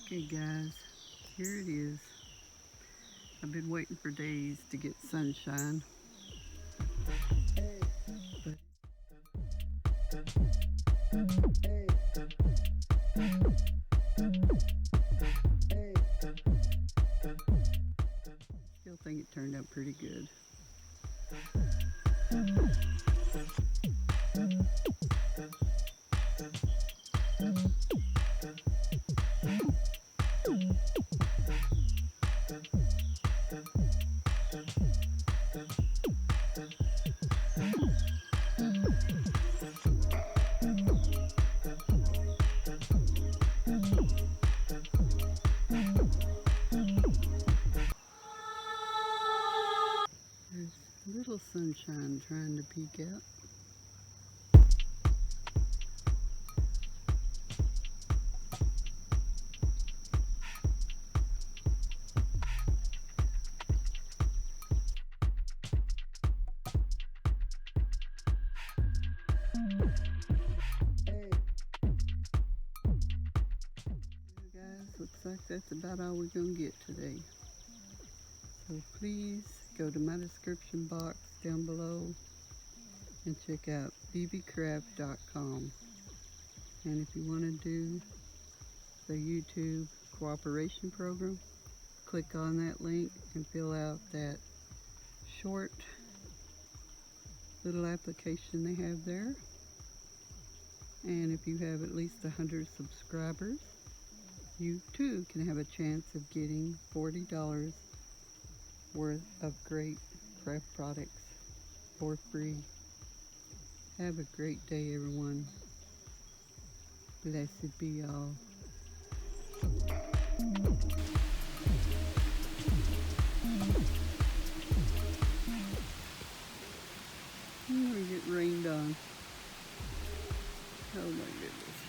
Okay guys, here it is. I've been waiting for days to get sunshine. But still think it turned out pretty good. Little sunshine trying to peek out. Guys, looks like that's about all we're gonna get today. So please go to my description box down below and check out Beebeecraft.com. And if you want to do the YouTube cooperation program, click on that link and fill out that short little application they have there. And if you have at least 100 subscribers, you too can have a chance of getting $40 worth of great craft products for free. Have a great day, everyone. Blessed be all. We're getting rained on. Oh my goodness.